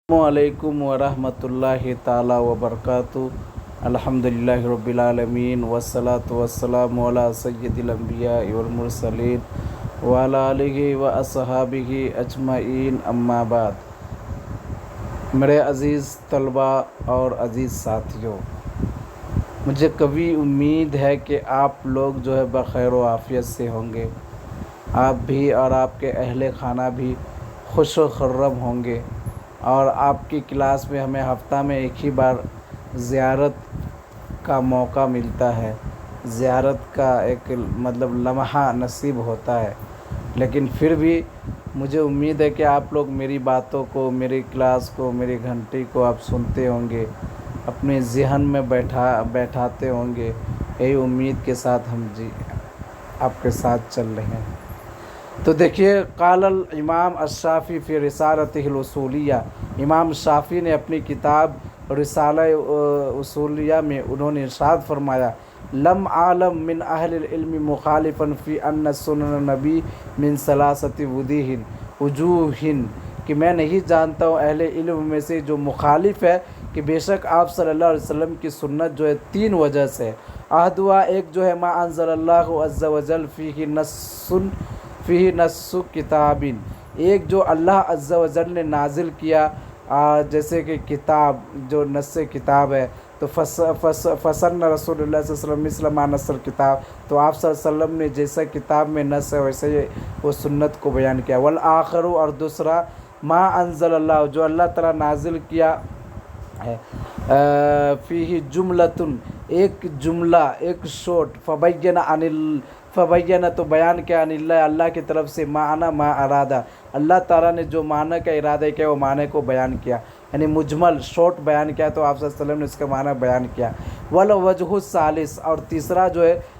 السلام علیکم ورحمۃ اللہ تعالی وبرکاتہ۔ الحمدللہ رب العالمین والصلاة والسلام علی سید الانبیاء والمرسلین وعلی آلہ واصحابہ اجمعین، اما بعد۔ میرے عزیز طلباء اور عزیز ساتھیوں، مجھے کبھی امید ہے کہ آپ لوگ بخیر و عافیت سے ہوں گے، آپ بھی اور آپ کے اہل خانہ بھی خوش و خرم ہوں گے، اور آپ کی کلاس میں ہمیں ہفتہ میں ایک ہی بار زیارت کا موقع ملتا ہے، زیارت کا ایک لمحہ نصیب ہوتا ہے، لیکن پھر بھی مجھے امید ہے کہ آپ لوگ میری باتوں کو، میری کلاس کو، میری گھنٹی کو آپ سنتے ہوں گے، اپنے ذہن میں بیٹھاتے ہوں گے۔ یہی امید کے ساتھ ہم آپ کے ساتھ چل رہے ہیں۔ تو دیکھیے، قال الامام الشافعی فی رسالتہ الاصولیہ، امام شافعی نے اپنی کتاب رسالہ اصولیہ میں انہوں نے ارشاد فرمایا، لم عالم من اہل العلم مخالفا فی ان سنن النبی من ثلاثۃ وجوہ، کہ میں نہیں جانتا ہوں اہل علم میں سے جو مخالف ہے کہ بے شک آپ صلی اللہ علیہ وسلم کی سنت تین وجہ سے، احدھا ایک ما انزل اللہ عز وجل فیہ نص کتاب، ایک جو اللہ عز وجل نے نازل کیا جیسے کہ کتاب، جو نص کتاب ہے، تو فسن رسول اللہ صلی اللہ علیہ وسلم مثل ما نص الکتاب، تو آپ صلی اللہ علیہ وسلم نے جیسا کتاب میں نص ہے ویسے وہ سنت کو بیان کیا۔ والآخر، اور دوسرا، ما انزل اللہ، جو اللہ تعالیٰ نازل کیا ہے، فیہ جملۃ، ایک جملہ، ایک شوٹ، فبین، تو بیان کیا، عن اللہ کی طرف سے، معنی ما ارادہ، اللہ تعالیٰ نے جو معنی کا ارادہ کیا وہ معنی کو بیان کیا، یعنی مجمل شارٹ بیان کیا، تو آپ صلی اللہ علیہ وسلم نے اس کا معنی بیان کیا۔ والوجہ الثالث، اور تیسرا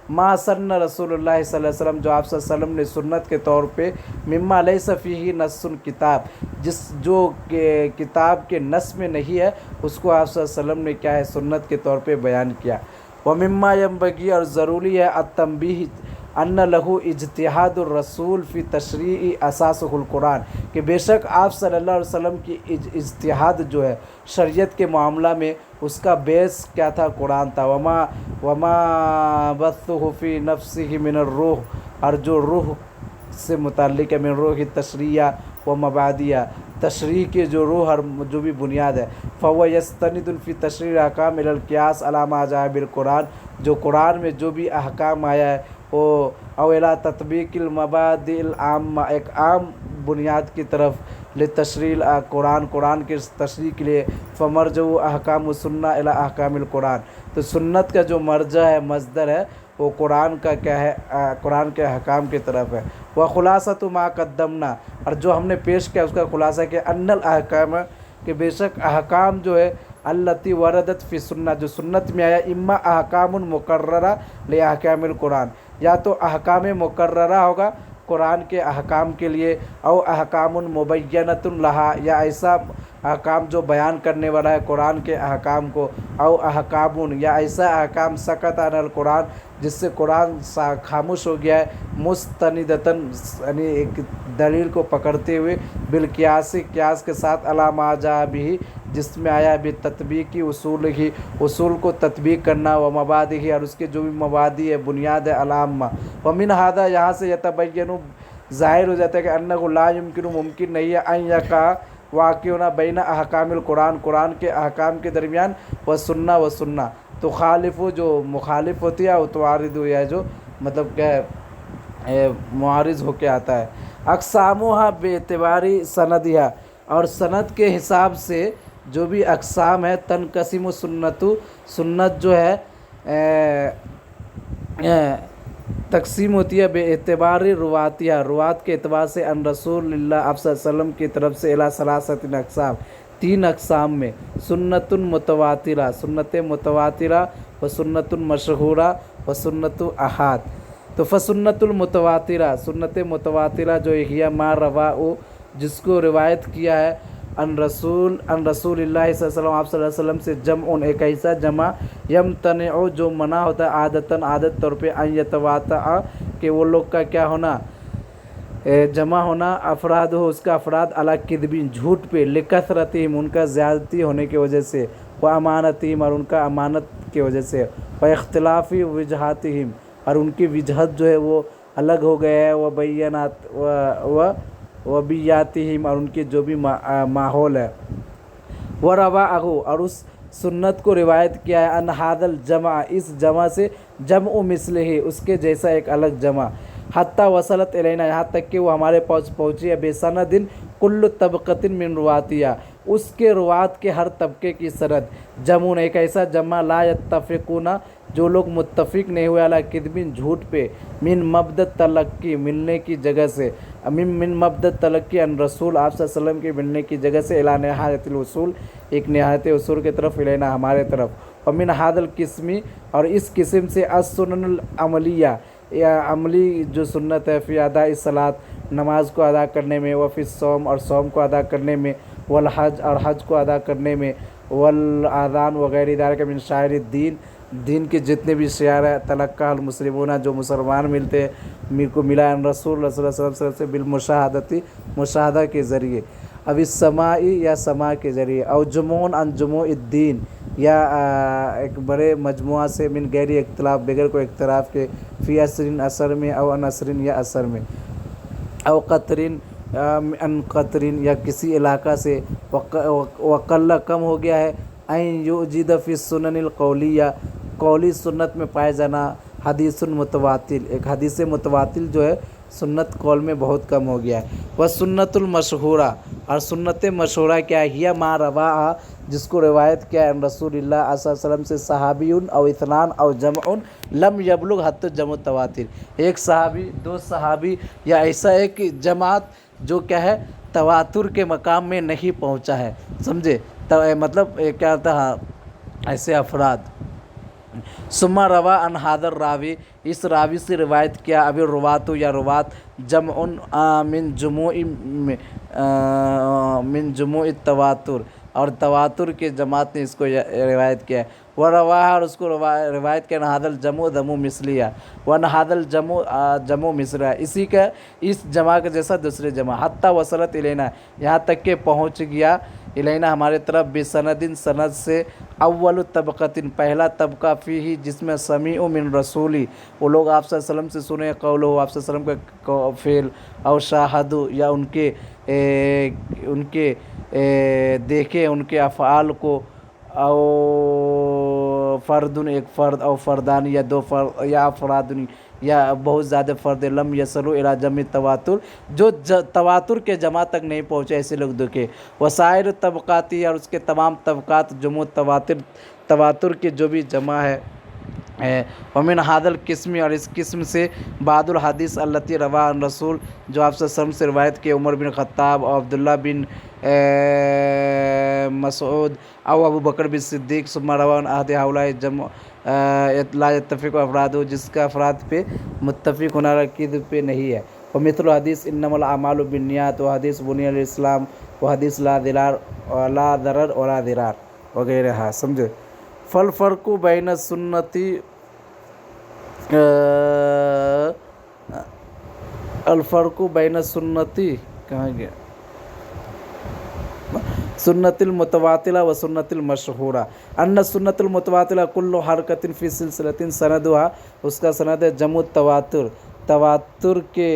ما سن رسول اللہ صلی اللہ علیہ وسلم، جو آپ صلی اللہ علیہ وسلم نے سنت کے طور پہ، مما لیس فیہ نص کتاب، جو کہ کتاب کے نص میں نہیں ہے، اس کو آپ صلی اللہ علیہ وسلم نے کیا ہے، سنت کے طور پہ بیان کیا۔ ومما ینبغی، اور ضروری ہے، التنبیہ ان لہو اجتہاد الرسول فی تشریع اساسہ القرآن، کہ بے شک آپ صلی اللہ علیہ وسلم کی اجتہاد شریعت کے معاملہ میں اس کا بیس کیا تھا، قرآن تھا۔ وما بثہ فی نفسہ من الروح، اور جو روح سے متعلق ہے، من روح تشریع و مبادیہ، تشریح کے جو روح اور جو بھی بنیاد ہے، فهو یستند فی تشریع الاحکام الی القیاس علی ما جاء بالقرآن، جو قرآن میں جو بھی احکام آیا ہے وہ، او الی تطبیق المبادئ العامہ، ایک عام بنیاد کی طرف، لتشریع قرآن کے تشریح کے لیے، فمرجع احکام السنہ الی احکام القرآن، تو سنت کا جو مرجع ہے، مصدر ہے، وہ قرآن کا کیا ہے، قرآن کے احکام کی طرف ہے۔ وخلاصۃ ما قدمنا، اور جو ہم نے پیش کیا اس کا خلاصہ کہ ان الاحکام، کہ بے شک احکام التی وردت فی سنہ، جو سنت میں آیا، اما احکام مقررہ لاحکام القرآن، یا تو احکام مقررہ ہوگا قرآن کے احکام کے لیے، او احکام مبینۃ لہا، یا ایسا احکام جو بیان کرنے والا ہے قرآن کے احکام کو، او احکام، یا ایسا احکام سکت عن القرآن، جس سے قرآن خاموش ہو گیا ہے، مستندتاً، یعنی ایک دلیل کو پکڑتے ہوئے، بالقیاس، قیاس کے ساتھ، علی ما جاء بہ، جس میں آیا بھی، تطبیقی اصول ہی، اصول کو تطبیق کرنا، و مبادئ ہی، اور اس کے جو بھی مبادئ ہے، بنیاد ہے، العامہ، ومن ھذا، یہاں سے یتبین، ظاہر ہو جاتا ہے کہ انہ لا یمکن، ممکن نہیں ہے، ان یقع، واقع ہونا، بین احکام القرآن، قرآن کے احکام کے درمیان، و سنہ، تو خالف، جو مخالف ہوتی ہے، اتوارد، یا جو کیا ہے، معارض ہو کے آتا ہے۔ اقسامها باعتبار سندها، اور سند کے حساب سے جو بھی اقسام ہے، تنقسم سنت، سنت ہے تقسیم ہوتی ہے، بے اعتبار رواتیہ، روات کے اعتبار سے، ان رسول اللہ، آپ صلی اللہ علیہ وسلم کی طرف سے، الی ثلاثۃ اقسام، تین اقسام میں، سنت متواترہ، سنت متواترہ، و سنت مشہورہ، و سنت احاد، تو فسنت المتواترہ، سنت متواترہ جو ہے، ما رواہ، جس کو روایت کیا ہے، ان رسول اللہ صلی اللہ علیہ وسلم، آپ صلی اللہ علیہ وسلم سے، جمع، ایک ایسا جمع، یمتنع، جو منع ہوتا ہے، عادت طور پہ، ان یتواتع، کہ وہ لوگ کا کیا ہونا، जमा होना अफराद हो उसका अफराद अला किदबिन झूठ पे, लिकसरतिहिम उनका ज़्यादती होने की वजह से, व अमानतिहिम और उनका अमानत की वजह से, व इख्तिलाफ़ी वजहातिहिम और उनकी वजहत जो है वो अलग हो गए है, व बैनात व बियातिहिम और उनके जो भी माहौल है, व रवाअहु और उस सुन्नत को रिवायत किया है, अन हादल जमा इस जमा से, जम मिसलिही उसके जैसा एक अलग जमा, हत्ता वसलत इलैना यहाँ तक कि वो हमारे पास पहुँची है, बेसनदिन कुल्लु तबक़तिन मिन रुवातिया उसके रुवात के हर तबके की सनद, जमुन एक ऐसा जमा ला यत्तफ़िक़ूना जो लोग मुत्तफ़िक़ नहीं हुए अला किदबिन झूठ पे, मिन मबदत तलक्की मिलने की जगह से, मिन मबदत तलक्की अन रसूल आप सल्लल्लाहु अलैहि वसल्लम के मिलने की जगह से, इला निहायतिल वसूल एक निहायत वसूल की तरफ, इलैना हमारे तरफ, और मिन हादल किस्मी और इस किस्म से अस-सुननुल अमलिया या अमली जो सुन्नत है, फ़ी अदा सलात नमाज को अदा करने में, व फ़ी सौम और सौम को अदा करने में, वल हज और हज को अदा करने में, वल आज़ान वगैरह इदार के मिन शायर दीन के जितने भी शायर है, तलक्का मुस्लिमूना जो मुसलमान मिलते हैं, मेरे को मिला रसूल सल्लल्लाहु अलैहि वसल्लम से बिल मुशाहदती मुशाहदा के ज़रिए, अब इस समाई या समा के ज़रिए, और जुमून अन जुमूइद्दीन या एक बड़े मजमुआ से, मिन गैरी इख्तिलाफ बगैर कोई इख्तिलाफ के, फ़ी असरिन असर में, और अन असरिन या असर में, और क़तरिन अन क़तरिन या किसी इलाका से, वक़ल्ला कम हो गया है, ऐन युजिद फ़ी सुननिल क़ौलिया कौली सुन्नत में पाए जाना, हदीसुन मुतवातिल एक हदीस मुतवातिल जो है सुन्नत कौल में बहुत कम हो गया है, वह सुन्नतुल मशहूरा और सुन्नत मशहूरा क्या है, हिया मा रवा जिसको रिवायत किया है रसूलुल्लाह सल्लल्लाहु अलैहि वसल्लम से सहाबीउन और इथनान और जमउन लम यबलुग हत्त जम तवातिर, एक सहाबी दो सहाबी या ऐसा एक जमात जो क्या है तवातुर के मकाम में नहीं पहुंचा है, समझे, मतलब क्या था, हाँ ऐसे अफराद, सुम्मा रवा अन हादर रावी इस रावी से रिवायत किया, अभी रुवातु या रुवात जमउन मिन जुमूइ तवातुर और तवातुर के जमात ने इसको रिवायत किया है, वह रवाह और उसको रिवायत किया नहादल जमो दमो मिसलिया व नहादल जमो मिसरा इसी का इस जमा के जैसा दूसरे जमा, हत्ता वसलत इलैना यहाँ तक के पहुँच गया, इलैना हमारे तरफ, बेसनदिन सनद से, अव्वल तबक़तिन पहला तबका फ़ी ही जिसमें समीउ मिन रसूली वो लोग आप सल्लल्लाहु अलैहि वसल्लम से सुने, कौल हो आप सल्लल्लाहु अलैहि वसल्लम का फ़ेल, और शाहदु या उनके देखे उनके अफ़आल को, और फ़र्दुन एक फ़र्द और फ़र्दान या दो फ़र्द या अफ़रादुन या बहुत ज़्यादा फ़र्द, लम यसलु इला जमी तवातुर जो तवातुर के जमा तक नहीं पहुँचे ऐसे लोग देखे, वसाइर तबक़ाती और उसके तमाम तबक़ात जुमू तवातुर के जो भी जमा है, वमिन हादल किस्मी और इस किस्म से बादुल हदीस अल्लती रवा रसूल जो आप सल्लल्लाहु से रिवायत के, उमर बिन ख़त्ताब और अब्दुल्ला बिन मसऊद और अबू बकर बिन सिद्दीक़, सुम्मा रवान अहद हाउला जम ला यत्तफ़िक़ु अफ़रादु जिसका अफराद पे मुत्तफ़िक़ होना अक़ीद पे नहीं है, व मिथल हदीस इन्नमल अमालु बिन्नियात व हदीस बुनियल इस्लाम व हदीस ला दरर वला दिरार वगैरह, हाँ समझे। फल फ़र्क़ु बैन सुन्नती अल फ़र्क़ु बैन सुन्नती कहाँ गया, सुन्नतिल मुतवातिला व सुन्नतिल मशहूरा, अन्ना सुन्नतुल मुतवातिला कुल्लु हरकतिन फ़ी सिलसिलतिन सनदुहा उसका सनद है जमु तवातुर, तवातुर के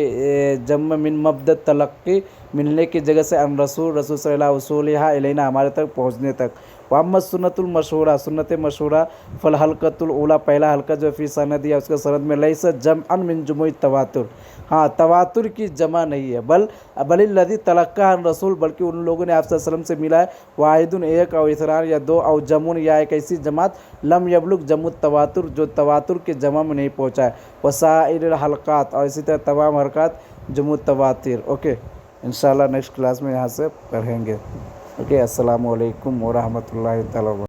जम मिन मबदत तलक्की मिलने की जगह से, अन रसूल सल्लल्लाहु उसूलिहा इलैना हमारे तक पहुँचने तक, वअम्मा सुन्नतुल मशहूरा सुन्नत मशहूरा फ़ल हल्क़तुल ऊला पहला हल्का जो फ़ी सनद या उसका सनद में लैसा जमअन मिन जुमूइ तवातुर, हाँ तवातुर की जमा नहीं है, बलिल्लज़ी तलक्का अन रसूल बल्कि उन लोगों ने आप सल्लल्लाहु अलैहि वसल्लम से मिला है, वाहिदुन एक और इथरान या दो और जमुन या एक ऐसी जमात लम यबलुग जमु तवातुर जो तवातुर के जमा में नहीं पहुँचा है, वसाइर हलक़ात और इसी तरह तमाम हरकत जमु तवातिर। ओके इंशाल्लाह नेक्स्ट क्लास में यहाँ से पढ़ेंगे। ओके अस्सलामु अलैकुम व रहमतुल्लाहि तआला।